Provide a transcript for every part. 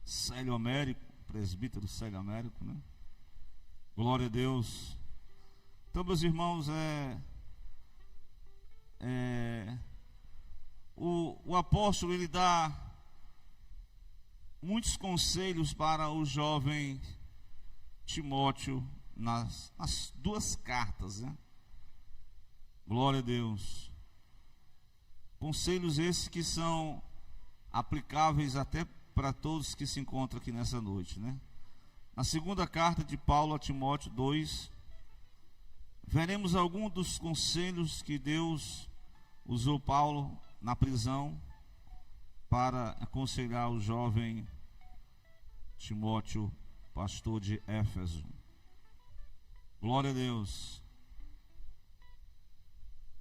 Célio Américo, presbítero Célio Américo, né? Glória a Deus. Então, meus irmãos, o apóstolo, ele dá muitos conselhos para o jovem Timóteo nas duas cartas, né? Glória a Deus. Conselhos esses que são aplicáveis até para todos que se encontram aqui nessa noite, né? Na segunda carta de Paulo a Timóteo 2, veremos alguns dos conselhos que Deus usou Paulo na prisão para aconselhar o jovem Timóteo, pastor de Éfeso. Glória a Deus.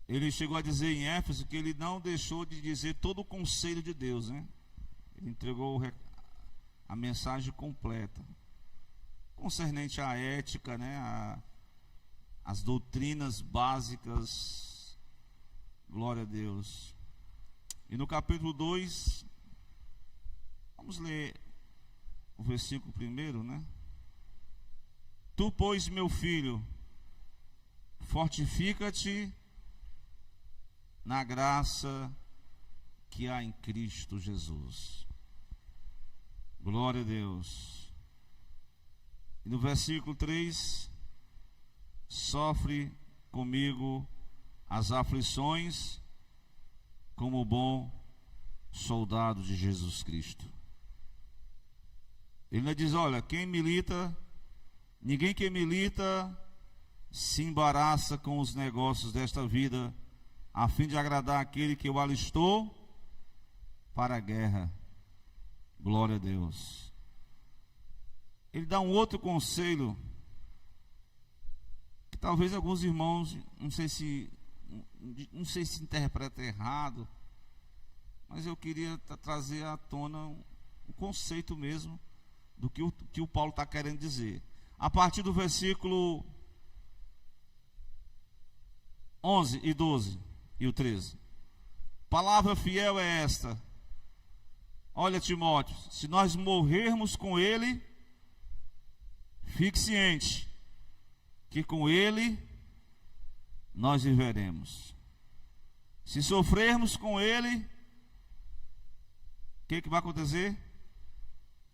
Ele chegou a dizer em Éfeso que ele não deixou de dizer todo o conselho de Deus, né? Ele entregou a mensagem completa, concernente à ética, né? As doutrinas básicas. Glória a Deus. E no capítulo 2, vamos ler o versículo primeiro, né? Tu, pois, meu filho, fortifica-te na graça que há em Cristo Jesus. Glória a Deus. E no versículo 3, sofre comigo as aflições como bom soldado de Jesus Cristo. Ele ainda diz, olha, ninguém que milita se embaraça com os negócios desta vida, a fim de agradar aquele que o alistou para a guerra. Glória a Deus. Ele dá um outro conselho, que talvez alguns irmãos, não sei se interpreta errado, mas eu queria trazer à tona um conceito mesmo do que o Paulo está querendo dizer. A partir do versículo 11 e 12 e o 13. Palavra fiel é esta: olha, Timóteo, se nós morrermos com ele, fique ciente que com ele nós viveremos. Se sofrermos com ele, o que vai acontecer?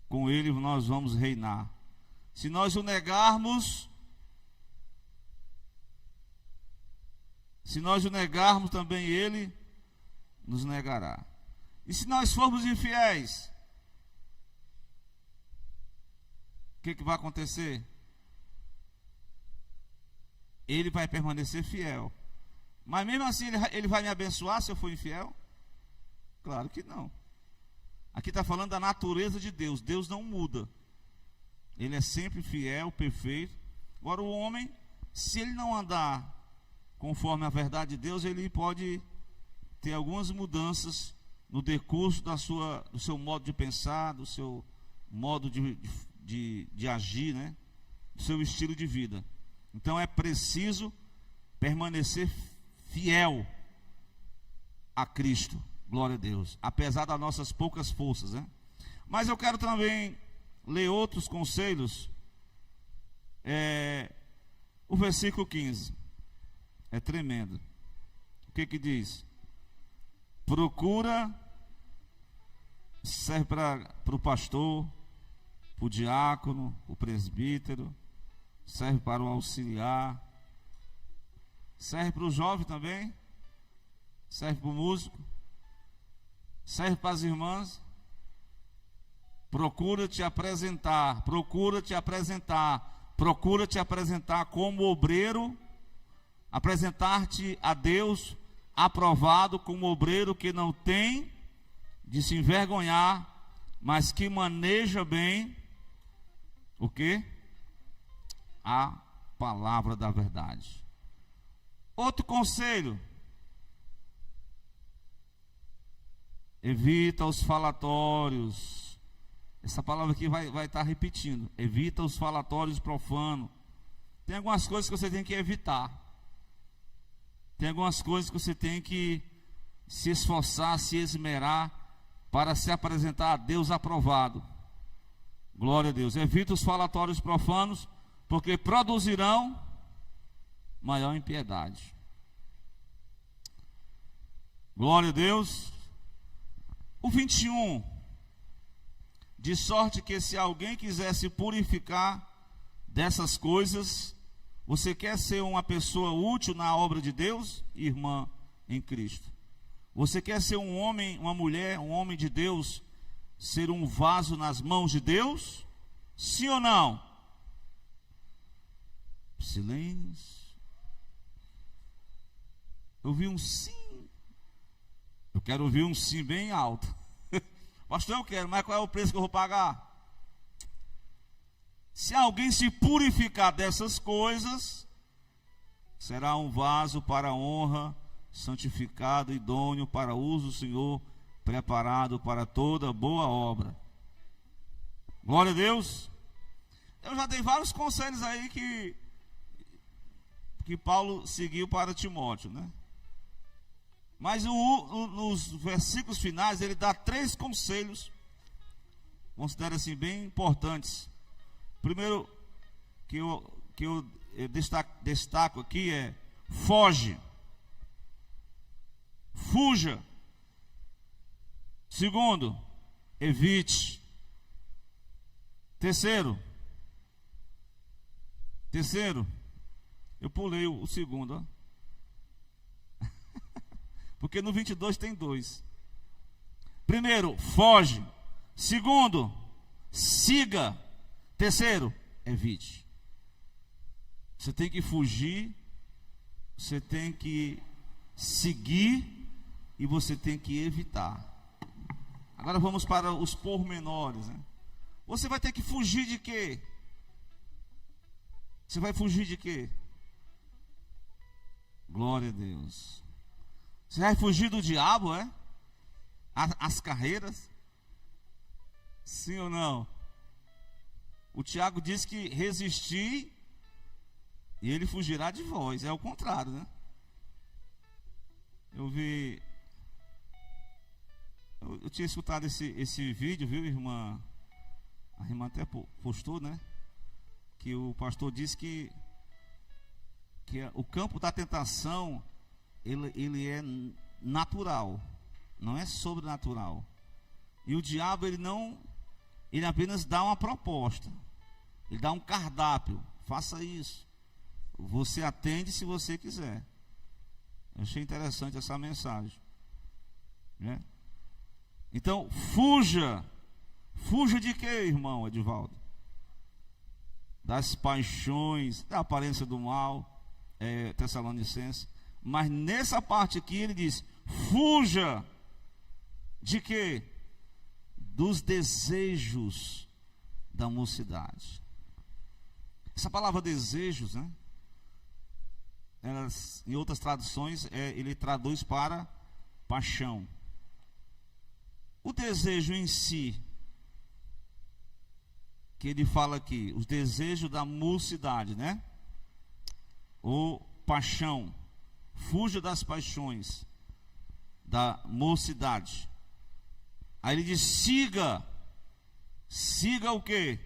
Com ele nós vamos reinar. Se nós o negarmos, também ele nos negará. E se nós formos infiéis, o que vai acontecer? Ele vai permanecer fiel. Mas mesmo assim ele vai me abençoar se eu for infiel? Claro que não. Aqui está falando da natureza de Deus. Deus não muda. Ele é sempre fiel, perfeito. Agora o homem, se ele não andar conforme a verdade de Deus, ele pode ter algumas mudanças no decurso do seu modo de pensar, do seu modo de agir, né? Do seu estilo de vida. Então é preciso permanecer fiel a Cristo. Glória a Deus. Apesar das nossas poucas forças, né? Mas eu quero também ler outros conselhos. O versículo 15 é tremendo. O que diz? Procura, serve para o pastor, para o diácono, o presbítero, serve para o auxiliar, serve para o jovem também, serve para o músico, serve para as irmãs. Procura te apresentar como obreiro, apresentar-te a Deus aprovado como obreiro que não tem de se envergonhar, mas que maneja bem o quê? A palavra da verdade. Outro conselho: evita os falatórios. Essa palavra aqui vai estar repetindo. Evita os falatórios profanos. Tem algumas coisas que você tem que evitar. Tem algumas coisas que você tem que se esforçar, se esmerar para se apresentar a Deus aprovado. Glória a Deus. Evita os falatórios profanos, porque produzirão maior impiedade. Glória a Deus. O 21. De sorte que se alguém quiser se purificar dessas coisas, você quer ser uma pessoa útil na obra de Deus, irmã em Cristo? Você quer ser um homem, uma mulher, um homem de Deus, ser um vaso nas mãos de Deus? Sim ou não? Silêncio. Eu vi um sim. Eu quero ouvir um sim bem alto. Pastor, eu quero, mas qual é o preço que eu vou pagar? Se alguém se purificar dessas coisas, será um vaso para a honra, santificado, idôneo para uso do Senhor, preparado para toda boa obra. Glória a Deus. Eu já dei vários conselhos aí que Paulo seguiu para Timóteo, né? Mas nos versículos finais ele dá 3 conselhos, considero assim bem importantes. Primeiro que eu destaco aqui é: foge, fuja. Segundo, evite. Terceiro, eu pulei o segundo, ó. Porque no 22 tem 2. Primeiro, foge. Segundo, siga. Terceiro, evite. Você tem que fugir, você tem que seguir e você tem que evitar. Agora vamos para os pormenores, né? Você vai ter que fugir de quê? Você vai fugir de quê? Glória a Deus. Você vai fugir do diabo, é? As carreiras? Sim ou não? O Tiago diz que resistir e ele fugirá de vós. É o contrário, né? Eu tinha escutado esse vídeo, viu, irmã? A irmã até postou, né? Que o pastor disse que o campo da tentação ele é natural, não é sobrenatural. E o diabo ele apenas dá uma proposta, ele dá um cardápio: faça isso. Você atende se você quiser. Eu achei interessante essa mensagem, né? Então, fuja de quê, irmão Edivaldo? Das paixões, da aparência do mal, Tessalonicenses. Mas nessa parte aqui ele diz: fuja de quê? Dos desejos da mocidade. Essa palavra desejos, né? Em outras traduções ele traduz para paixão. O desejo em si, que ele fala aqui, os desejos da mocidade, né? Ou paixão. Fuja das paixões da mocidade. Aí ele diz: siga o quê?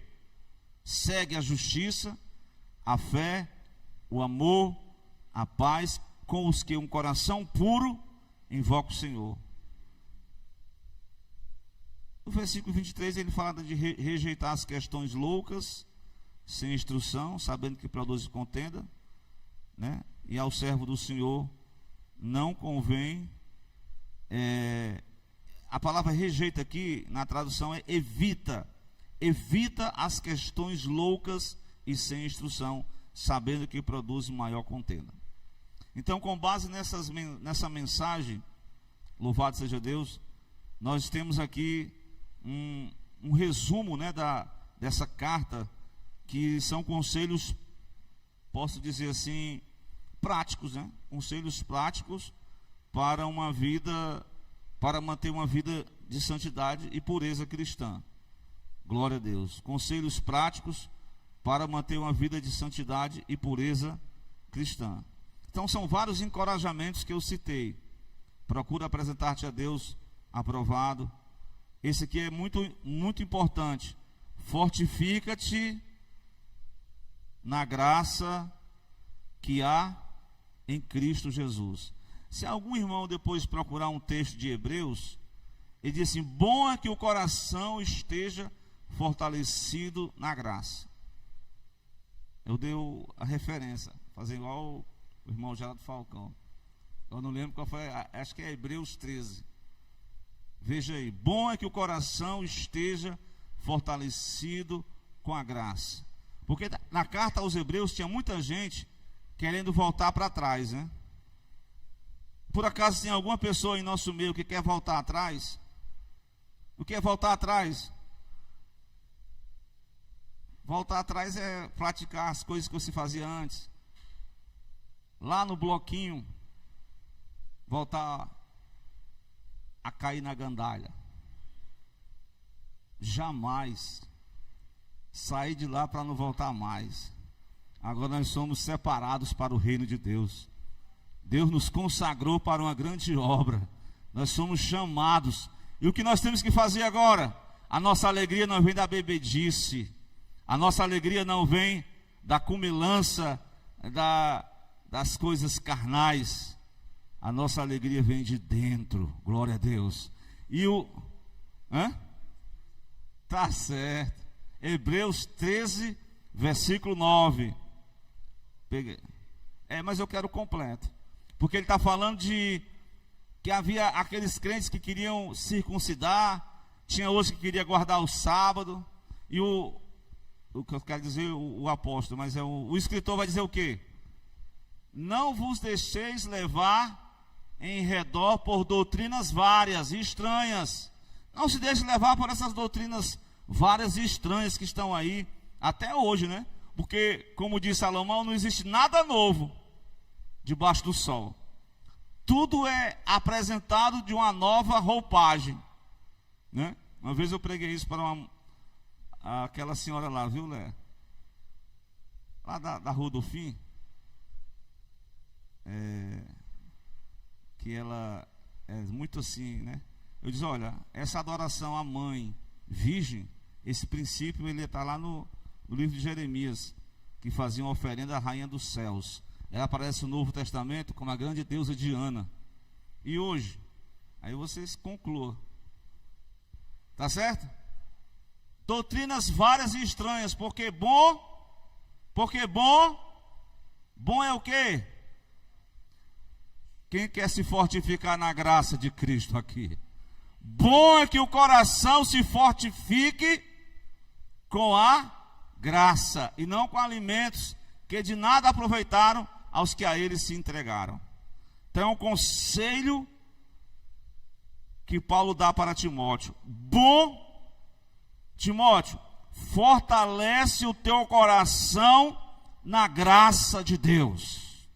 Segue a justiça, a fé, o amor, a paz, com os que um coração puro invoca o Senhor. No versículo 23 ele fala de rejeitar as questões loucas, sem instrução, sabendo que produz contenda, né? E ao servo do Senhor não convém. A palavra rejeita aqui na tradução é evita. Evita as questões loucas e sem instrução, sabendo que produz maior contenda. Então, com base nessa mensagem, louvado seja Deus, nós temos aqui um resumo, né, dessa carta, que são conselhos, posso dizer assim, práticos, né? Conselhos práticos para manter uma vida de santidade e pureza cristã. Glória a Deus. Conselhos práticos para manter uma vida de santidade e pureza cristã. Então são vários encorajamentos que eu citei. Procura apresentar-te a Deus aprovado. Esse aqui é muito, muito importante. fortifica-te na graça que há em Cristo Jesus. Se algum irmão depois procurar um texto de Hebreus, ele diz assim: bom é que o coração esteja fortalecido na graça. Eu dei a referência, fazer igual o irmão Geraldo Falcão. Eu não lembro qual foi, acho que é Hebreus 13. Veja aí: bom é que o coração esteja fortalecido com a graça. Porque na carta aos Hebreus tinha muita gente querendo voltar para trás, né? Por acaso tem alguma pessoa em nosso meio que quer voltar atrás? O que é voltar atrás? Voltar atrás é praticar as coisas que você fazia antes. Lá no bloquinho, voltar a cair na gandalha. Jamais. Sair de lá para não voltar mais. Agora nós somos separados para o reino de Deus. Deus nos consagrou para uma grande obra. Nós somos chamados. E o que nós temos que fazer agora? A nossa alegria não vem da bebedice. A nossa alegria não vem da cumilança, das coisas carnais. A nossa alegria vem de dentro. Glória a Deus. E tá certo. Hebreus 13, versículo 9. Peguei. Mas eu quero completo. Porque ele está falando de que havia aqueles crentes que queriam circuncidar, tinha outros que queriam guardar o sábado, e o que eu quero dizer, o apóstolo, mas o escritor vai dizer o quê? Não vos deixeis levar em redor por doutrinas várias e estranhas. Não se deixe levar por essas doutrinas várias e estranhas que estão aí até hoje, né? Porque, como diz Salomão, não existe nada novo debaixo do sol. Tudo é apresentado de uma nova roupagem, né? Uma vez eu preguei isso para aquela senhora lá, viu, Lé? Lá da Rua do Fim. Que ela é muito assim, né? Eu disse: olha, essa adoração à mãe virgem, esse princípio ele está lá no livro de Jeremias, que fazia uma oferenda à rainha dos céus. Ela aparece no Novo Testamento como a grande deusa Diana. E hoje, aí vocês concluam, tá certo? Doutrinas várias e estranhas, porque bom é o quê? Quem quer se fortificar na graça de Cristo aqui? Bom é que o coração se fortifique com a graça, e não com alimentos que de nada aproveitaram aos que a eles se entregaram. Então é um conselho que Paulo dá para Timóteo. Bom, Timóteo, fortalece o teu coração na graça de Deus.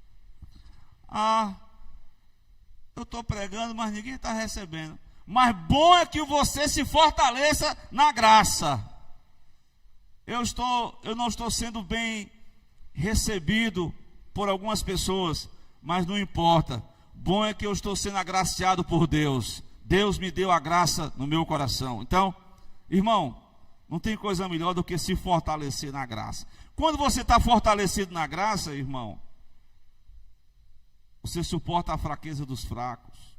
Eu estou pregando, mas ninguém está recebendo. Mas bom é que você se fortaleça na graça. Eu não estou sendo bem recebido por algumas pessoas, mas não importa. Bom é que eu estou sendo agraciado por Deus. Deus me deu a graça no meu coração. Então, irmão, não tem coisa melhor do que se fortalecer na graça. Quando você está fortalecido na graça, irmão, você suporta a fraqueza dos fracos.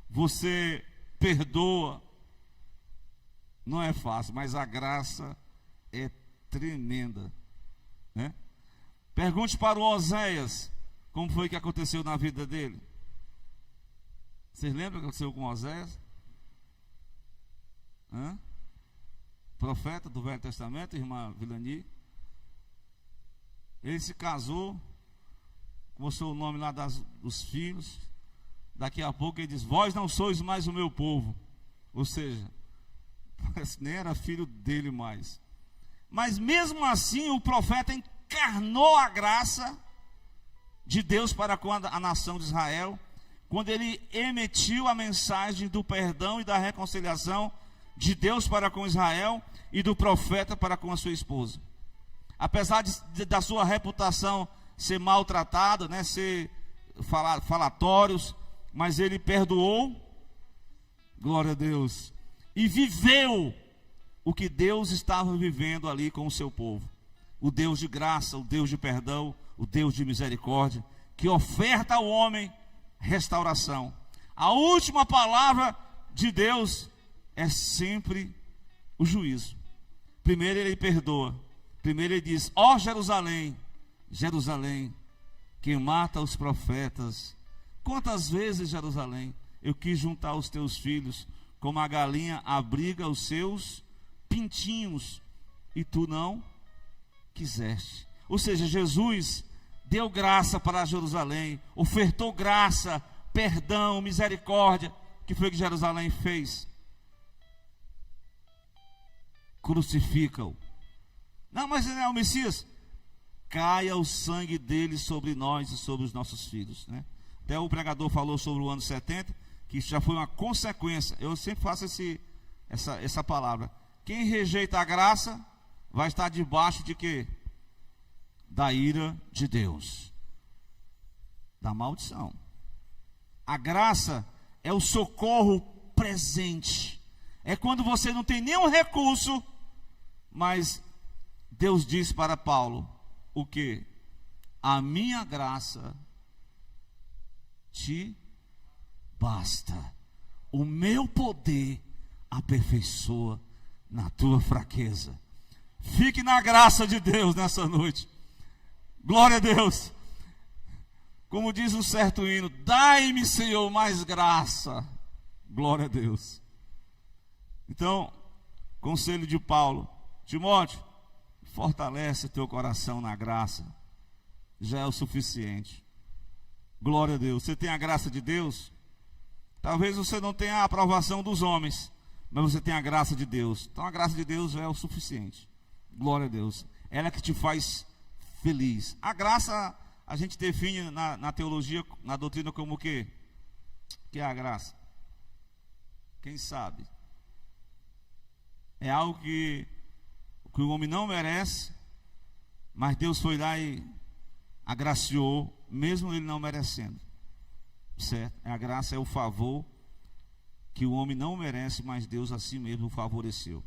Você perdoa. Não é fácil, mas a graça é tremenda, né? Pergunte para o Oséias como foi que aconteceu na vida dele. Vocês lembram o que aconteceu com Oséias? Profeta do Velho Testamento, irmã Vilani. Ele se casou, mostrou o nome lá dos filhos. Daqui a pouco ele diz: vós não sois mais o meu povo. Ou seja, nem era filho dele mais. Mas mesmo assim o profeta encarnou a graça de Deus para com a nação de Israel, quando ele emitiu a mensagem do perdão e da reconciliação de Deus para com Israel e do profeta para com a sua esposa. Apesar da sua reputação ser maltratada, né, ser falatórios, mas ele perdoou, glória a Deus, e viveu o que Deus estava vivendo ali com o seu povo. O Deus de graça, o Deus de perdão, o Deus de misericórdia, que oferta ao homem restauração. A última palavra de Deus é sempre o juízo. Primeiro ele perdoa. Primeiro ele diz: ó Jerusalém, Jerusalém, que mata os profetas. Quantas vezes, Jerusalém, eu quis juntar os teus filhos, como a galinha abriga os seus pintinhos, e tu não quiseste. Ou seja, Jesus deu graça para Jerusalém, ofertou graça, perdão, misericórdia. O que foi que Jerusalém fez? Crucifica-o. Não, mas ele é o Messias. Caia o sangue dele sobre nós e sobre os nossos filhos, né? Até o pregador falou sobre o ano 70, que isso já foi uma consequência. Eu sempre faço essa palavra. Quem rejeita a graça vai estar debaixo de quê? Da ira de Deus, da maldição. A graça é o socorro presente. É quando você não tem nenhum recurso, mas Deus diz para Paulo o quê? A minha graça te basta. O meu poder aperfeiçoa na tua fraqueza. Fique na graça de Deus nessa noite. Glória a Deus. Como diz um certo hino: dai-me, Senhor, mais graça. Glória a Deus. Então, conselho de Paulo: Timóteo, fortalece teu coração na graça. Já é o suficiente. Glória a Deus. Você tem a graça de Deus? Talvez você não tenha a aprovação dos homens, mas você tem a graça de Deus. Então a graça de Deus já é o suficiente. Glória a Deus. Ela é que te faz feliz. A graça a gente define na teologia, na doutrina, como o quê? Que é a graça? Quem sabe? É algo que o homem não merece, mas Deus foi lá e agraciou, mesmo ele não merecendo. Certo? A graça é o favor que o homem não merece, mas Deus assim mesmo o favoreceu.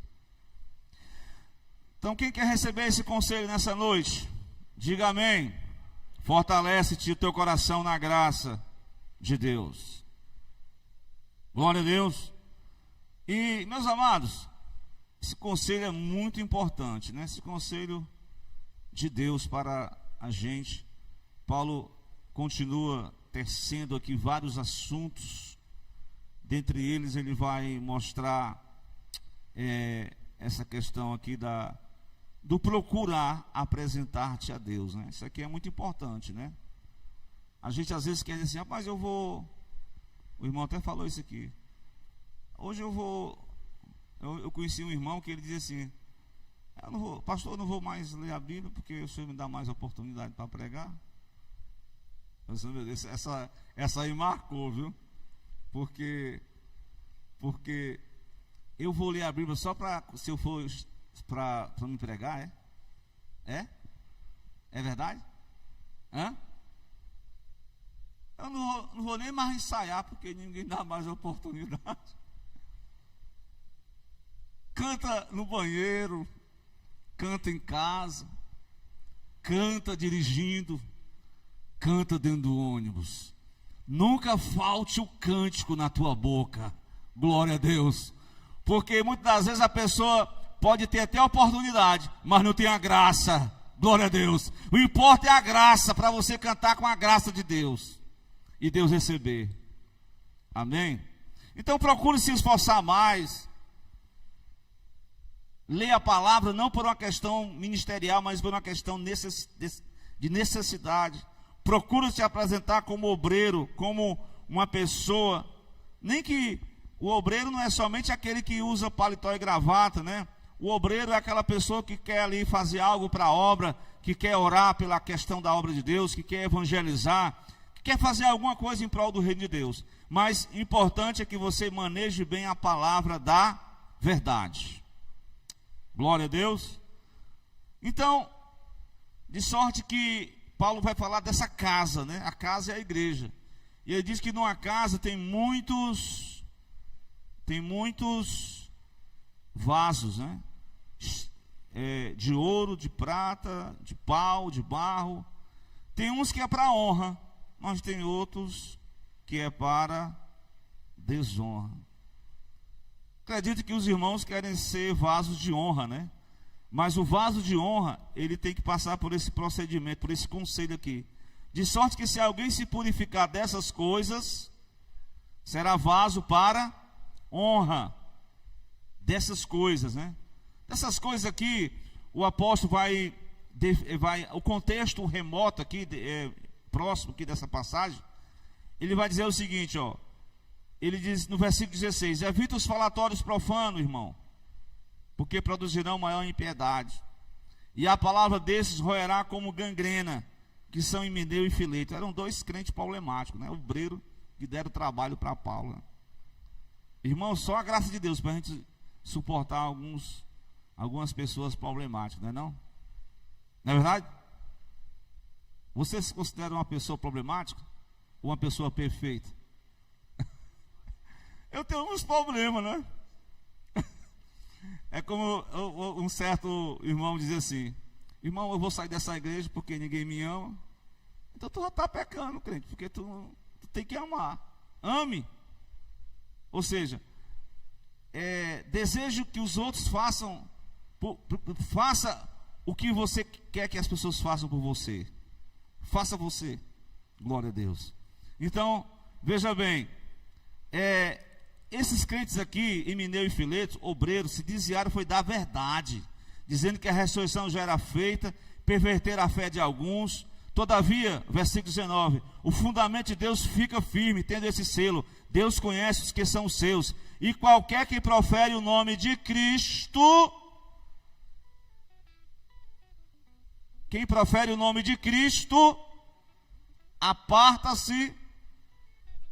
Então, quem quer receber esse conselho nessa noite, diga amém. Fortalece-te o teu coração na graça de Deus. Glória a Deus. E, meus amados, esse conselho é muito importante, né? Esse conselho de Deus para a gente. Paulo continua tecendo aqui vários assuntos. Dentre eles ele vai mostrar essa questão aqui do procurar apresentar-te a Deus, né? Isso aqui é muito importante, né? A gente às vezes quer dizer assim: rapaz, eu vou... O irmão até falou isso aqui. Hoje eu vou... Eu conheci um irmão que ele dizia assim: pastor, eu não vou mais ler a Bíblia porque o Senhor me dá mais oportunidade para pregar. Essa aí marcou, viu? Porque eu vou ler a Bíblia só para, se eu for para me pregar, é? É verdade? Hã? Eu não vou nem mais ensaiar porque ninguém dá mais oportunidade. Canta no banheiro, canta em casa, canta dirigindo, canta dentro do ônibus. Nunca falte o cântico na tua boca. Glória a Deus. Porque muitas das vezes a pessoa pode ter até a oportunidade, mas não tem a graça. Glória a Deus. O importa é a graça, para você cantar com a graça de Deus e Deus receber. Amém? Então procure se esforçar mais. Leia a palavra não por uma questão ministerial, mas por uma questão de necessidade. Procura se apresentar como obreiro, como uma pessoa. Nem que o obreiro não é somente aquele que usa paletó e gravata, né? O obreiro é aquela pessoa que quer ali fazer algo para a obra, que quer orar pela questão da obra de Deus, que quer evangelizar, que quer fazer alguma coisa em prol do reino de Deus. Mas importante é que você maneje bem a palavra da verdade. Glória a Deus. Então, de sorte que Paulo vai falar dessa casa, né? A casa é a igreja. E ele diz que numa casa tem muitos vasos, né? de ouro, de prata, de pau, de barro. Tem uns que é para honra, mas tem outros que é para desonra. Acredito que os irmãos querem ser vasos de honra, né? Mas o vaso de honra, ele tem que passar por esse procedimento, por esse conselho aqui. De sorte que se alguém se purificar dessas coisas, será vaso para honra. Dessas coisas, né? Dessas coisas aqui, o apóstolo vai o contexto remoto aqui, próximo aqui dessa passagem, ele vai dizer o seguinte, ó. Ele diz no versículo 16: evita os falatórios profanos, irmão, porque produzirão maior impiedade. E a palavra desses roerá como gangrena, que são Himeneu e Fileto. Eram dois crentes problemáticos, né? Obreiro que deram trabalho para Paulo. Né? Irmão, só a graça de Deus para a gente suportar algumas pessoas problemáticas, não é não? Não é verdade? Você se considera uma pessoa problemática ou uma pessoa perfeita? Eu tenho uns problemas, né? É como um certo irmão dizer assim: irmão, eu vou sair dessa igreja porque ninguém me ama. Então tu já está pecando, crente, porque tu tem que amar. Ame. Ou seja, desejo que os outros façam, faça o que você quer que as pessoas façam por você. Faça você. Glória a Deus. Então, veja bem, esses crentes aqui, Himeneu e Fileto, obreiros, se desviaram foi da verdade, dizendo que a ressurreição já era feita, perverter a fé de alguns. Todavia, versículo 19, o fundamento de Deus fica firme, tendo esse selo: Deus conhece os que são seus, e qualquer que profere o nome de Cristo, quem profere o nome de Cristo, aparta-se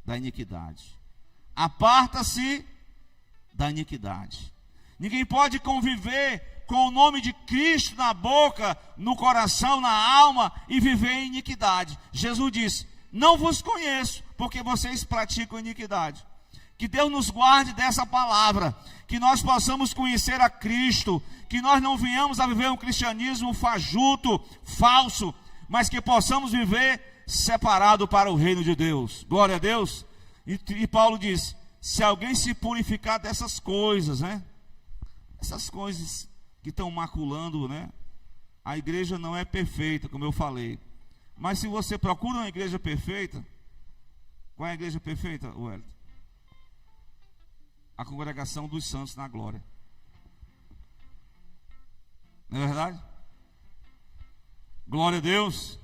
da iniquidade. Aparta-se da iniquidade. Ninguém pode conviver com o nome de Cristo na boca, no coração, na alma e viver em iniquidade. Jesus disse: não vos conheço, porque vocês praticam iniquidade. Que Deus nos guarde dessa palavra, que nós possamos conhecer a Cristo, que nós não venhamos a viver um cristianismo fajuto, falso, mas que possamos viver separado para o reino de Deus. Glória a Deus. E Paulo diz: se alguém se purificar dessas coisas, né? Essas coisas que estão maculando, né? A igreja não é perfeita, como eu falei. Mas se você procura uma igreja perfeita, qual é a igreja perfeita, Wellington? A congregação dos santos na glória. Não é verdade? Glória a Deus.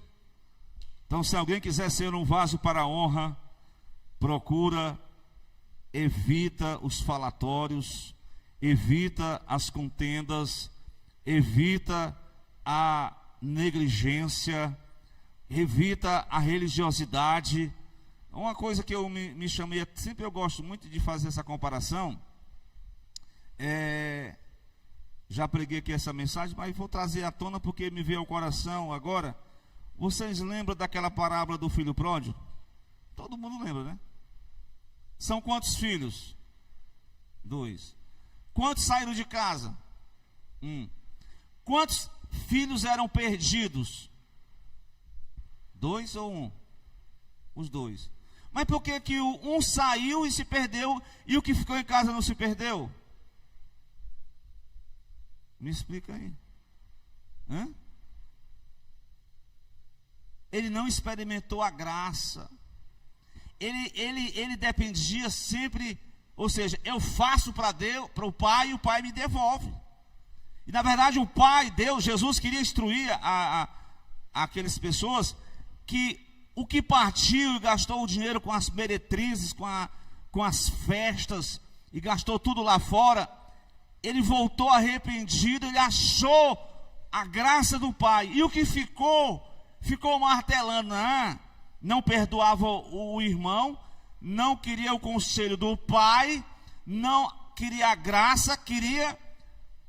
Então, se alguém quiser ser um vaso para a honra, procura, evita os falatórios, evita as contendas, evita a negligência, evita a religiosidade. Uma coisa que eu me chamei, sempre eu gosto muito de fazer essa comparação, já preguei aqui essa mensagem, mas vou trazer à tona porque me veio ao coração agora. Vocês lembram daquela parábola do filho pródigo? Todo mundo lembra, né? São quantos filhos? 2. Quantos saíram de casa? 1. Quantos filhos eram perdidos? 2 ou 1? Os 2. Mas por que que um saiu e se perdeu e o que ficou em casa não se perdeu? Me explica aí. Ele não experimentou a graça. Ele dependia sempre, ou seja, eu faço para Deus, para o Pai, e o Pai me devolve. E na verdade o Pai, Deus, Jesus queria instruir aquelas pessoas que o que partiu e gastou o dinheiro com as meretrizes, com as festas, e gastou tudo lá fora, ele voltou arrependido, ele achou a graça do Pai. E o que ficou martelando, não perdoava o irmão, não queria o conselho do pai, não queria a graça, queria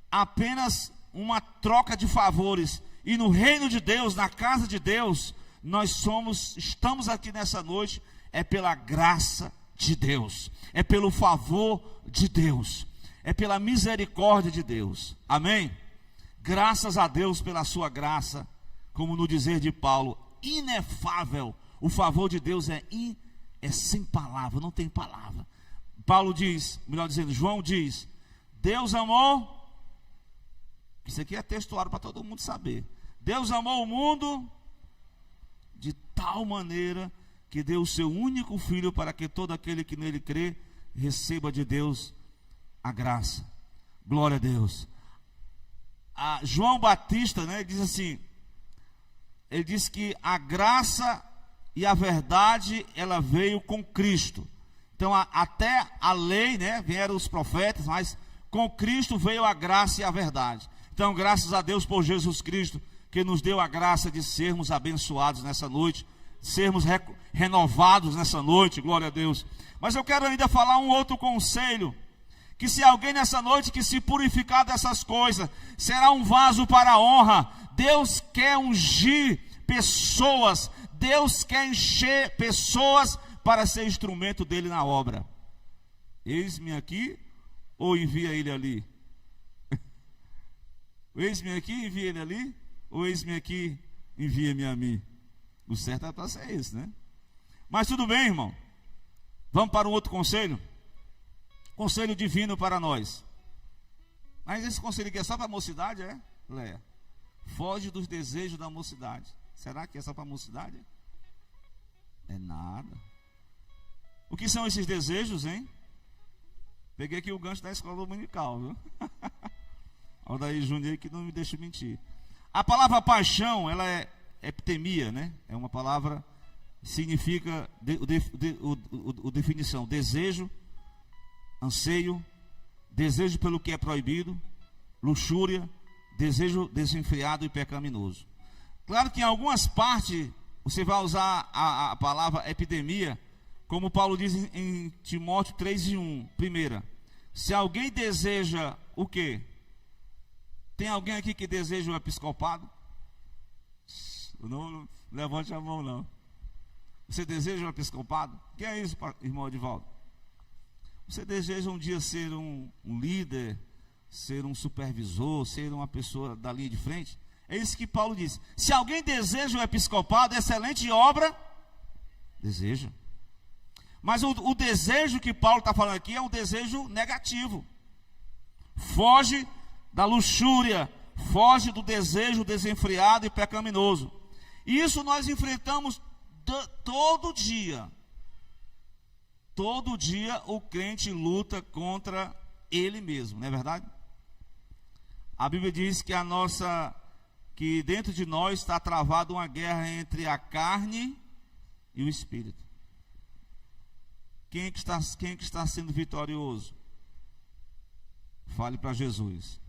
apenas uma troca de favores. E no reino de Deus, na casa de Deus, estamos aqui nessa noite, é pela graça de Deus, é pelo favor de Deus, é pela misericórdia de Deus. Amém? Graças a Deus pela sua graça, como no dizer de Paulo, inefável. O favor de Deus é sem palavra, não tem palavra. Paulo diz, melhor dizendo, João diz, Deus amou, isso aqui é textuário para todo mundo saber. Deus amou o mundo de tal maneira que deu o seu único filho para que todo aquele que nele crê receba de Deus a graça. Glória a Deus. João Batista, né, diz assim, ele diz que a graça e a verdade, ela veio com Cristo. Então, até a lei, né, vieram os profetas, mas com Cristo veio a graça e a verdade. Então, graças a Deus por Jesus Cristo, que nos deu a graça de sermos abençoados nessa noite, sermos renovados nessa noite, glória a Deus. Mas eu quero ainda falar um outro conselho, que se alguém nessa noite que se purificar dessas coisas, será um vaso para a honra. Deus quer ungir pessoas, Deus quer encher pessoas para ser instrumento dele na obra. Eis-me aqui, ou envia ele ali? Eis-me aqui, envia ele ali, ou eis-me aqui, envia-me a mim? O certo é para ser isso, né? Mas tudo bem, irmão. Vamos para um outro conselho? Conselho divino para nós. Mas esse conselho aqui é só para a mocidade, é? Leia. Foge dos desejos da mocidade. Será que é só para a mocidade? É nada. O que são esses desejos, hein? Peguei aqui o gancho da escola dominical, viu? Olha daí, Júnior, que não me deixa mentir. A palavra paixão, ela é epitemia, né? É uma palavra, significa definição, desejo, anseio, desejo pelo que é proibido, luxúria, desejo desenfreado e pecaminoso. Claro que em algumas partes você vai usar a palavra epidemia, como Paulo diz em Timóteo 3:1. Primeira, se alguém deseja o quê? Tem alguém aqui que deseja o episcopado? Não levante a mão, não. Você deseja o episcopado? O que é isso, irmão Edivaldo? Você deseja um dia ser um líder, ser um supervisor, ser uma pessoa da linha de frente? É isso que Paulo diz. Se alguém deseja o episcopado, excelente obra, deseja. Mas o desejo que Paulo está falando aqui é um desejo negativo. Foge da luxúria, foge do desejo desenfreado e pecaminoso. E isso nós enfrentamos todo dia. Todo dia o crente luta contra ele mesmo, não é verdade? A Bíblia diz que dentro de nós está travada uma guerra entre a carne e o espírito. Quem é que está sendo vitorioso? Fale para Jesus: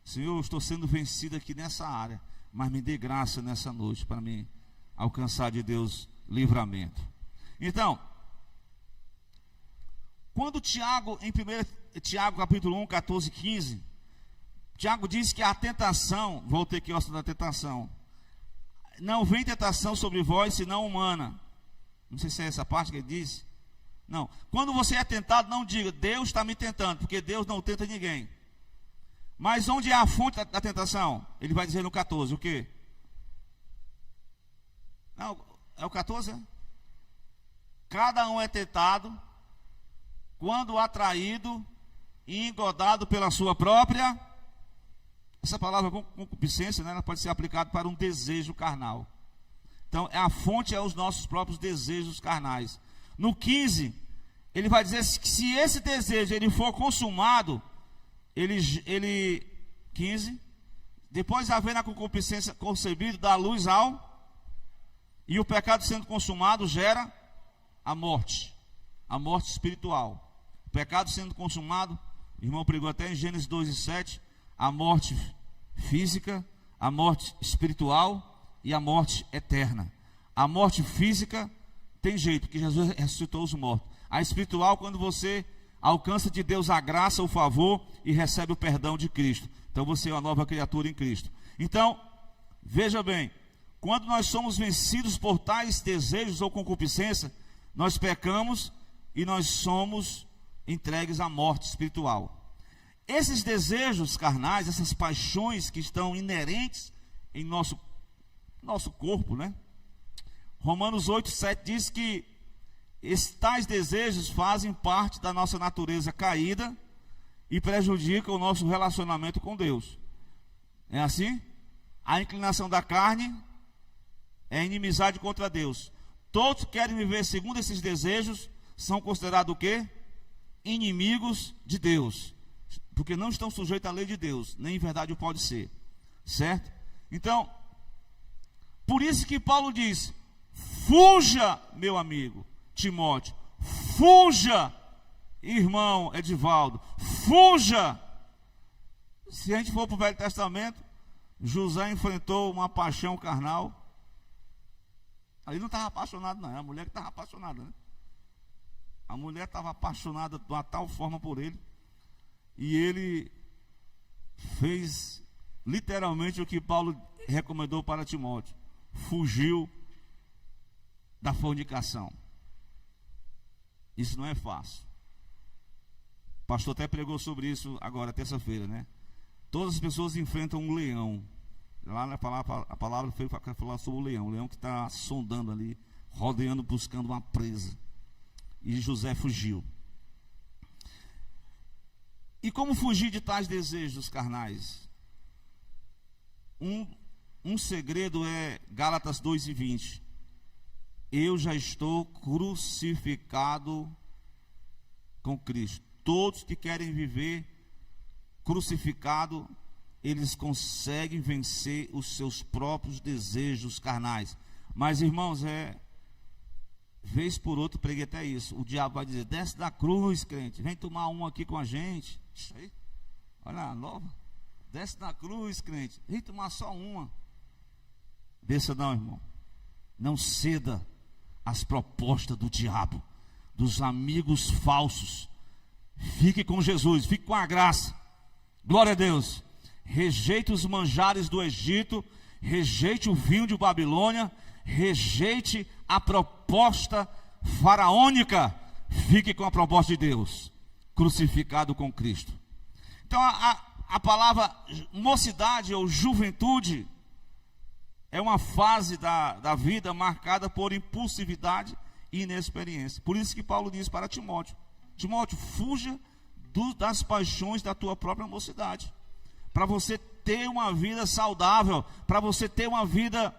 Senhor, eu estou sendo vencido aqui nessa área, mas me dê graça nessa noite para mim alcançar de Deus livramento. Então, quando Tiago, em 1 Tiago capítulo 1, 14, 15, Tiago diz que a tentação, voltei aqui ao assunto da tentação, não vem tentação sobre vós, senão humana. Não sei se é essa parte que ele diz. Não, quando você é tentado, não diga, Deus está me tentando, porque Deus não tenta ninguém. Mas onde é a fonte da tentação? Ele vai dizer no 14, o quê? Não, é o 14, é? Cada um é tentado quando atraído e engodado pela sua própria. Essa palavra concupiscência, né, ela pode ser aplicada para um desejo carnal. Então, a fonte é os nossos próprios desejos carnais. No 15, ele vai dizer que se esse desejo ele for consumado, ele 15, depois de haver na concupiscência concebido, dá luz e o pecado sendo consumado gera a morte espiritual. O pecado sendo consumado, o irmão pregou até em Gênesis 2:7, a morte física, a morte espiritual e a morte eterna. A morte física tem jeito, que Jesus ressuscitou os mortos. A espiritual, quando você alcança de Deus a graça, o favor e recebe o perdão de Cristo. Então você é uma nova criatura em Cristo. Então, veja bem, quando nós somos vencidos por tais desejos ou concupiscência, nós pecamos e nós somos entregues à morte espiritual. esses desejos carnais, essas paixões que estão inerentes em nosso corpo, né? Romanos 8:7 diz que tais desejos fazem parte da nossa natureza caída e prejudicam o nosso relacionamento com Deus. É assim? A inclinação da carne é inimizade contra Deus. Todos que querem viver segundo esses desejos são considerados o quê? Inimigos de Deus, porque não estão sujeitos à lei de Deus, nem em verdade o pode ser, certo? Então, por isso que Paulo diz: fuja, meu amigo Timóteo, fuja, irmão Edivaldo, fuja. Se a gente for para o Velho Testamento, José enfrentou uma paixão carnal. Ele não estava apaixonado, não, é a mulher que estava apaixonada, né? A mulher estava apaixonada de uma tal forma por ele, e ele fez literalmente o que Paulo recomendou para Timóteo: fugiu da fornicação. Isso não é fácil. O pastor até pregou sobre isso agora, terça-feira, né? Todas as pessoas enfrentam um leão. Lá na palavra, a palavra foi para falar sobre o leão que está sondando ali, rodeando, buscando uma presa. E José fugiu. E como fugir de tais desejos carnais? Um segredo é Gálatas 2:20. Eu já estou crucificado com Cristo. Todos que querem viver crucificado, eles conseguem vencer os seus próprios desejos carnais. Mas, irmãos, vez por outra, preguei até isso. O diabo vai dizer: desce da cruz, crente, vem tomar uma aqui com a gente. Isso aí, olha a nova. Desce da cruz, crente, vem tomar só uma. Desça não, irmão. Não ceda às propostas do diabo, dos amigos falsos. Fique com Jesus, fique com a graça. Glória a Deus. Rejeite os manjares do Egito, rejeite o vinho de Babilônia, rejeite a proposta faraônica. Fique com a proposta de Deus, crucificado com Cristo. Então a palavra mocidade ou juventude é uma fase da vida marcada por impulsividade e inexperiência. Por isso que Paulo diz para Timóteo: Timóteo, fuja das paixões da tua própria mocidade, para você ter uma vida saudável, para você ter uma vida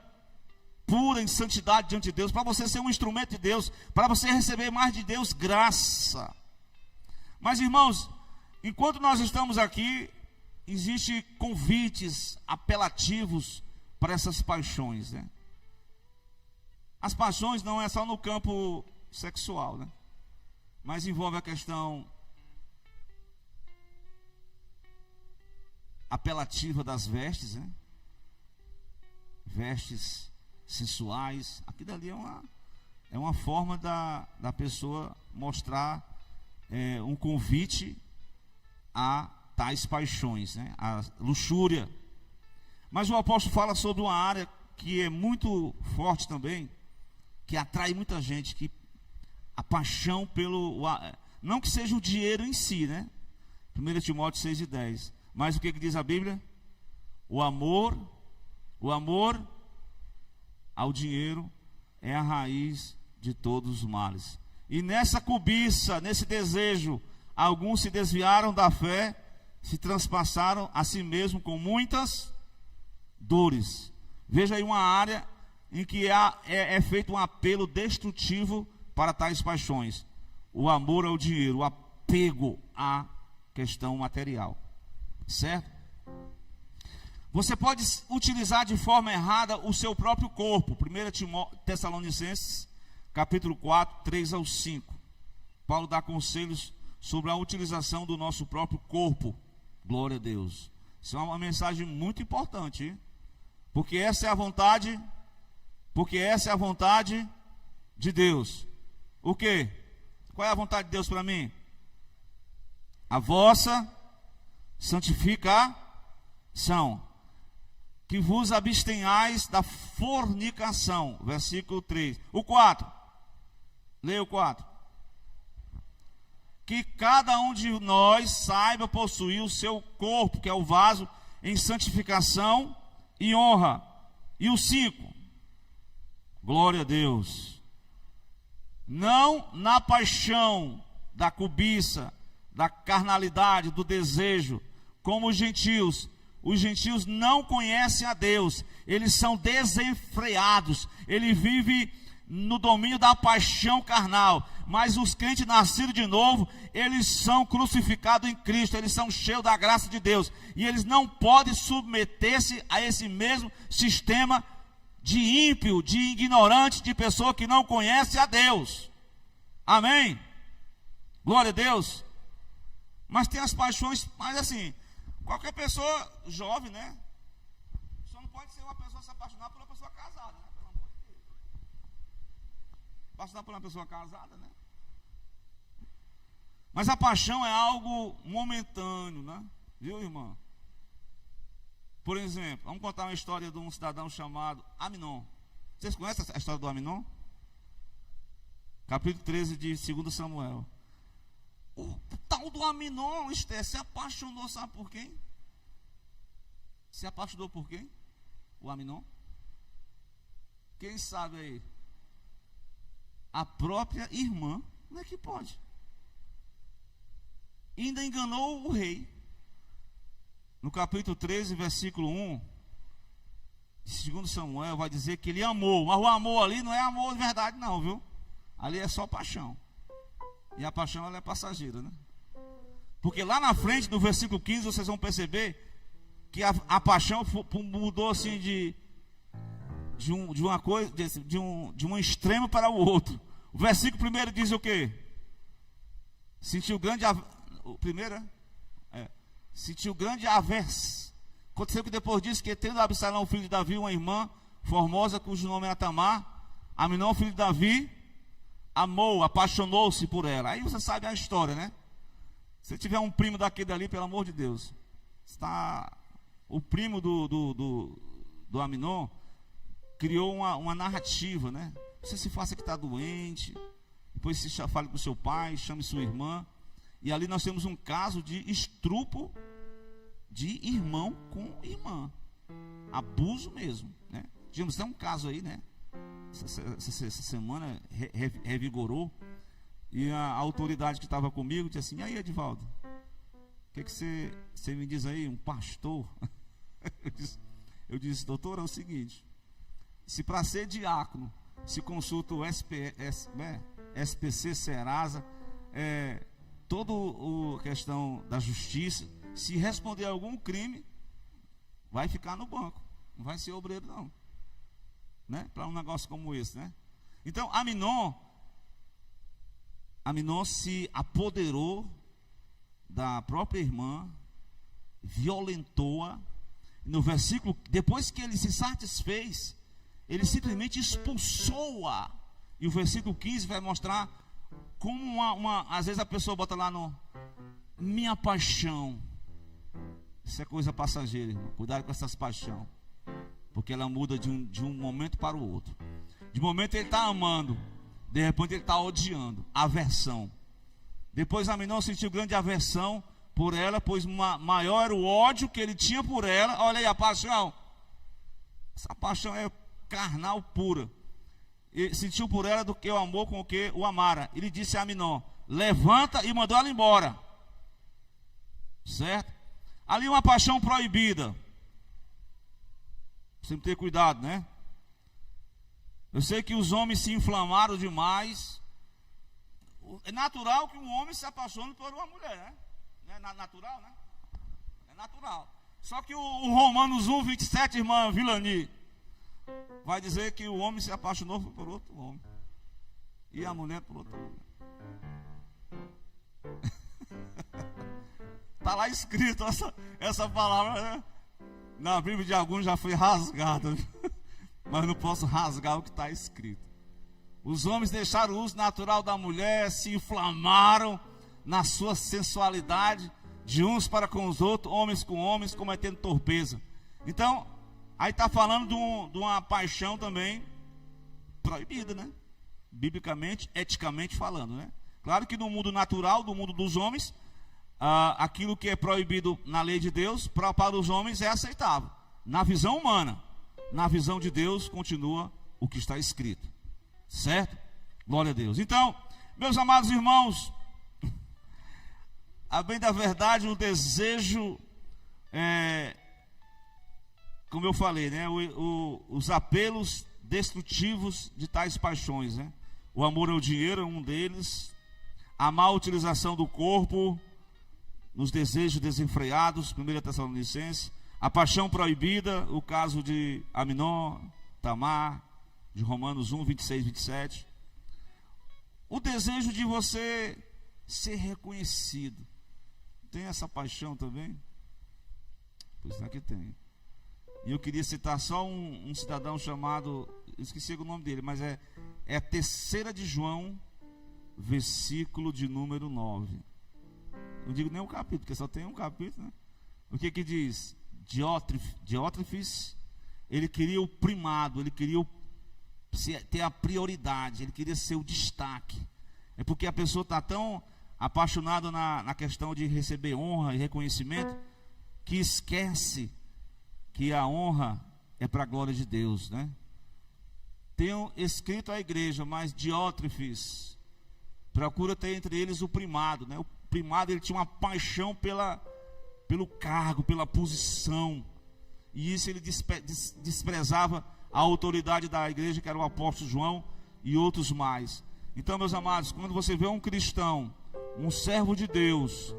pura em santidade diante de Deus, para você ser um instrumento de Deus, para você receber mais de Deus graça. Mas, irmãos, enquanto nós estamos aqui, existem convites apelativos para essas paixões, né? As paixões não é só no campo sexual, né? Mas envolve a questão apelativa das vestes, né? Vestes sensuais. Aquilo ali é uma forma da pessoa mostrar um convite a tais paixões, né? A luxúria. Mas o apóstolo fala sobre uma área que é muito forte também, que atrai muita gente, que a paixão não que seja o dinheiro em si, né? 1 Timóteo 6:10. Mas o que diz a Bíblia? O amor ao dinheiro é a raiz de todos os males. E nessa cobiça, nesse desejo, alguns se desviaram da fé, se transpassaram a si mesmo com muitas dores. Veja aí uma área em que é feito um apelo destrutivo para tais paixões: o amor ao dinheiro, o apego à questão material. Certo? Você pode utilizar de forma errada o seu próprio corpo. 1 Tessalonicenses, capítulo 4, 3-5. Paulo dá conselhos sobre a utilização do nosso próprio corpo. Glória a Deus. Isso é uma mensagem muito importante, hein? Porque essa é a vontade de Deus. O quê? Qual é a vontade de Deus para mim? A vossa santificação, que vos abstenhais da fornicação. Versículo 3. O 4. Leia o 4. que cada um de nós saiba possuir o seu corpo, que é o vaso, em santificação e honra. E o 5, glória a Deus, não na paixão da cobiça, da carnalidade, do desejo, como os gentios. Os gentios não conhecem a Deus, eles são desenfreados, ele vive no domínio da paixão carnal. Mas os crentes nascidos de novo, eles são crucificados em Cristo, eles são cheios da graça de Deus, e eles não podem submeter-se a esse mesmo sistema de ímpio, de ignorante, de pessoa que não conhece a Deus. Amém? Glória a Deus. Mas tem as paixões, mas assim, qualquer pessoa jovem, né? Só não pode ser uma pessoa se apaixonar por uma pessoa casada, né? Pelo amor de Deus. Apaixonar por uma pessoa casada, né? Mas a paixão é algo momentâneo, né? Viu, irmão? Por exemplo, vamos contar uma história de um cidadão chamado Aminon. Vocês conhecem a história do Aminon? Capítulo 13 de 2 Samuel. O tal do Aminon, Esther, se apaixonou, sabe por quem? Se apaixonou por quem? O Aminon? Quem sabe aí? A própria irmã. Como é que pode? Ainda enganou o rei. No capítulo 13, versículo 1, de 2 Samuel, vai dizer que ele amou. Mas o amor ali não é amor de verdade não, viu? Ali é só paixão. E a paixão, ela é passageira, né? Porque lá na frente, no versículo 15, vocês vão perceber que a paixão mudou assim de uma coisa, de um extremo para o outro. O versículo primeiro diz o quê? Sentiu grande... O primeiro sentiu grande aversão. Aconteceu que depois disso, que tendo Absalão, filho de Davi, uma irmã formosa, cujo nome era Tamar, Aminon, filho de Davi, amou, apaixonou-se por ela. Aí você sabe a história, né? Se tiver um primo daquele ali, pelo amor de Deus, está o primo do Aminon criou uma narrativa, né? Você se faça que está doente, depois se fale com seu pai, chame sua irmã. E ali nós temos um caso de estrupo de irmão com irmã. Abuso mesmo, né? Tivemos até um caso aí, né? Essa semana revigorou. E a autoridade que estava comigo disse assim: e aí, Edivaldo, o que você me diz aí, um pastor? Eu disse, doutor, é o seguinte: se para ser diácono se consulta o SPC, Serasa, toda a questão da justiça, se responder a algum crime, vai ficar no banco, não vai ser obreiro não, né? Para um negócio como esse, né? Então Aminon se apoderou da própria irmã, violentou-a. No versículo, depois que ele se satisfez, ele simplesmente expulsou-a. E o versículo 15 vai mostrar como às vezes a pessoa bota lá no minha paixão. Isso é coisa passageira, irmão. Cuidado com essas paixões, porque ela muda de um momento para o outro. De momento ele está amando, de repente ele está odiando. Aversão. Depois Aminon sentiu grande aversão por ela, pois maior era o ódio que ele tinha por ela. Olha aí a paixão. Essa paixão é carnal pura. Ele sentiu por ela do que o amor com o que o amara. Ele disse a Aminon: levanta, e mandou ela embora. Certo? Ali uma paixão proibida. Sempre ter cuidado, né? Eu sei que os homens se inflamaram demais. É natural que um homem se apaixone por uma mulher, né? É natural, né? É natural. Só que o Romanos 1:27, irmã Vilani, vai dizer que o homem se apaixonou por outro homem e a mulher por outra mulher. Está lá escrito essa palavra, né? Na Bíblia de alguns já foi rasgada, mas não posso rasgar o que está escrito. Os homens deixaram o uso natural da mulher, se inflamaram na sua sensualidade, de uns para com os outros, homens com homens, cometendo torpeza. Então, aí está falando de uma paixão também proibida, né? Biblicamente, eticamente falando, né? Claro que no mundo natural, no mundo dos homens, aquilo que é proibido na lei de Deus, para os homens é aceitável. Na visão humana, na visão de Deus, continua o que está escrito. Certo? Glória a Deus. Então, meus amados irmãos, a bem da verdade, o desejo, como eu falei, né, os apelos destrutivos de tais paixões, né? O amor ao dinheiro é um deles, a má utilização do corpo nos desejos desenfreados, 1 Tessalonicenses, a paixão proibida, o caso de Aminon, Tamar, de Romanos 1, 26, 27. O desejo de você ser reconhecido. Tem essa paixão também? Pois é que tem. E eu queria citar só um cidadão chamado, esqueci o nome dele, mas é 3 de João, versículo de número 9. Não digo nem um capítulo, porque só tem um capítulo, né? O que diz? Diótrefes, ele queria o primado, ele queria ter a prioridade, ele queria ser o destaque. É porque a pessoa está tão apaixonada na questão de receber honra e reconhecimento, que esquece que a honra é para a glória de Deus, né? Tenho escrito à igreja, mas Diótrefes procura ter entre eles o primado, né? O primado, ele tinha uma paixão pelo cargo, pela posição, e isso ele desprezava a autoridade da igreja, que era o apóstolo João e outros mais. Então, meus amados, quando você vê um cristão, um servo de Deus,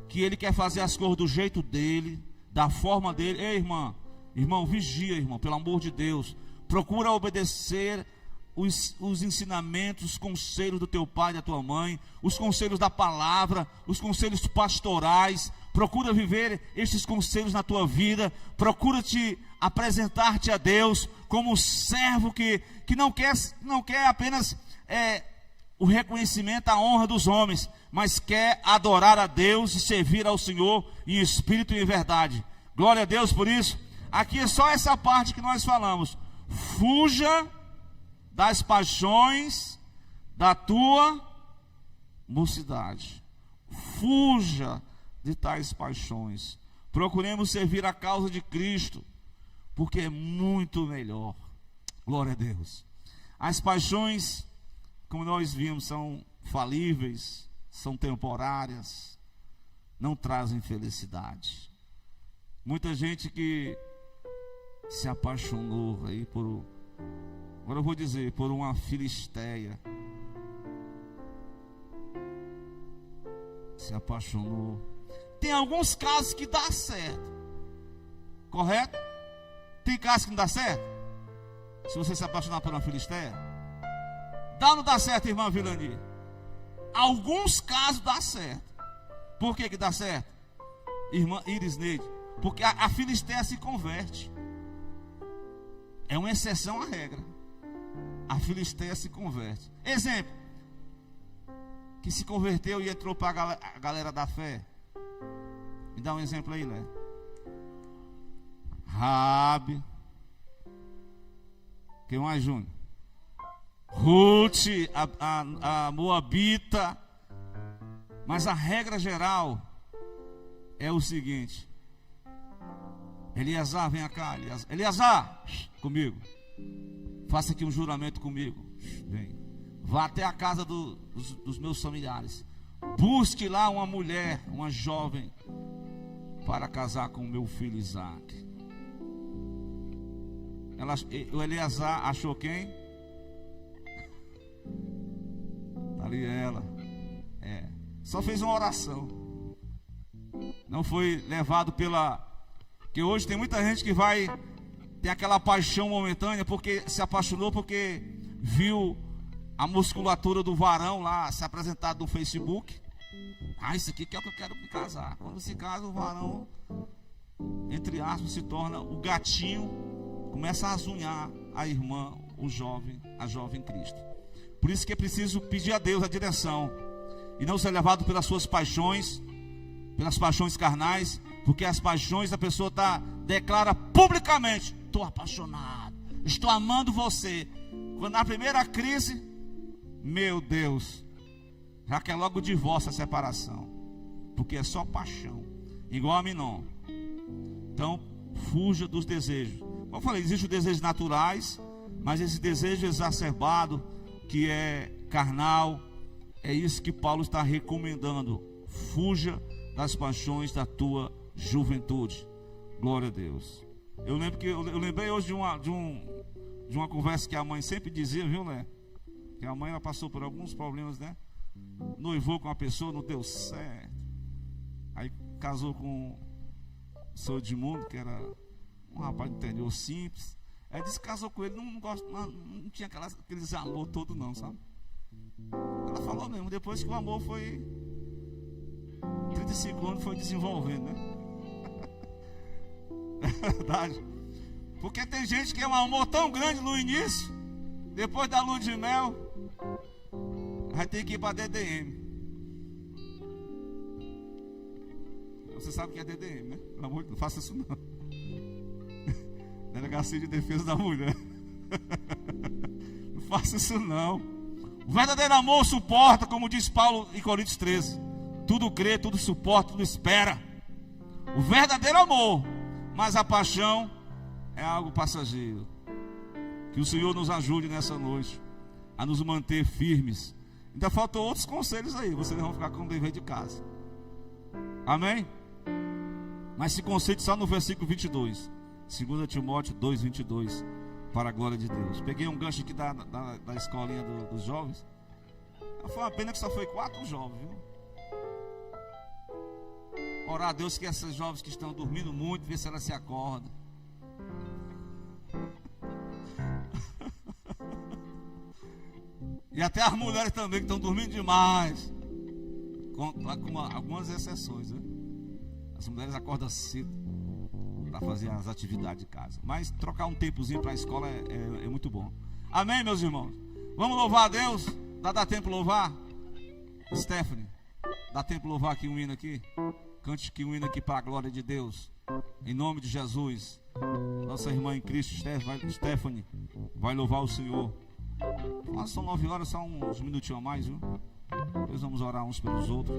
que ele quer fazer as coisas do jeito dele, da forma dele, ei, irmão, vigia, irmão, pelo amor de Deus, procura obedecer os ensinamentos, os conselhos do teu pai e da tua mãe, os conselhos da palavra, os conselhos pastorais. Procura viver estes conselhos na tua vida. Procura te apresentar-te a Deus como um servo que não quer apenas o reconhecimento, a honra dos homens, mas quer adorar a Deus e servir ao Senhor em espírito e em verdade. Glória a Deus por isso. Aqui é só essa parte que nós falamos. Fuja das paixões da tua mocidade. Fuja de tais paixões. Procuremos servir a causa de Cristo, porque é muito melhor. Glória a Deus. As paixões, como nós vimos, são falíveis, são temporárias, não trazem felicidade. Muita gente que se apaixonou aí agora eu vou dizer, por uma filisteia. Se apaixonou. Tem alguns casos que dá certo, correto? Tem casos que não dá certo? Se você se apaixonar por uma filisteia, dá ou não dá certo, irmã Vilani? Alguns casos dá certo. Por que dá certo? Irmã Iris Neide, porque a filisteia se converte. É uma exceção à regra. A filisteia se converte. Exemplo, que se converteu e entrou para a galera da fé. Me dá um exemplo aí, né? Raabe. Quem mais, Júnior? Ruth, a Moabita. Mas a regra geral é o seguinte: Eleazar, vem cá, Eleazar, comigo. Faça aqui um juramento comigo. Vem. Vá até a casa dos meus familiares. Busque lá uma mulher, uma jovem, para casar com o meu filho Isaac. O Eleazar achou quem? Tá ali ela. Só fez uma oração. Não foi levado porque hoje tem muita gente que tem aquela paixão momentânea, porque se apaixonou, porque viu a musculatura do varão lá se apresentar no Facebook. Isso aqui que é o que eu quero me casar. Quando se casa, o varão, entre aspas, se torna o gatinho, começa a azunhar a irmã, a jovem Cristo. Por isso que é preciso pedir a Deus a direção e não ser levado pelas suas paixões, pelas paixões carnais, porque as paixões a pessoa declara publicamente: estou apaixonado, estou amando você. Quando na primeira crise, meu Deus, Já quer logo o divórcio, a separação. Porque é só paixão. Igual a Minon. Então, fuja dos desejos. Como eu falei, existem os desejos naturais, mas esse desejo exacerbado, que é carnal, é isso que Paulo está recomendando. Fuja das paixões da tua juventude. Glória a Deus. Eu lembrei hoje de uma conversa que a mãe sempre dizia, viu, né? Que a mãe ela passou por alguns problemas, né? Noivou com uma pessoa, não deu certo. Aí casou com o seu Edmundo, que era um rapaz do interior simples. Aí disse que casou com ele, não tinha aqueles amor todo não, sabe? Ela falou mesmo, depois que o amor foi 35 anos, foi desenvolvendo, né? É verdade. Porque tem gente que é um amor tão grande no início, depois da lua de mel, vai ter que ir para DDM. Você sabe o que é DDM, né? Pelo amor de Deus, não faça isso não. Delegacia de Defesa da Mulher. Não faça isso não. O verdadeiro amor suporta, como diz Paulo em Coríntios 13. Tudo crê, tudo suporta, tudo espera. O verdadeiro amor. Mas a paixão é algo passageiro. Que o Senhor nos ajude nessa noite a nos manter firmes. Ainda faltam outros conselhos aí. Vocês vão ficar com o dever de casa. Amém? Mas se concentre só no versículo 22. 2 Timóteo 2:22. Para a glória de Deus. Peguei um gancho aqui da escolinha dos jovens. Foi uma pena que só foi 4 jovens, viu? Orar a Deus que essas jovens que estão dormindo muito, ver se elas se acordam. E até as mulheres também que estão dormindo demais. Com algumas exceções, né? As mulheres acordam cedo para fazer as atividades de casa. Mas trocar um tempozinho para a escola é muito bom. Amém, meus irmãos? Vamos louvar a Deus? Dá tempo louvar? Stephanie, dá tempo louvar aqui um hino aqui? Cante aqui um hino aqui para a glória de Deus. Em nome de Jesus. Nossa irmã em Cristo, Stephanie, vai louvar o Senhor. Mas são 9 horas, só uns minutinhos a mais, viu? Depois vamos orar uns pelos outros.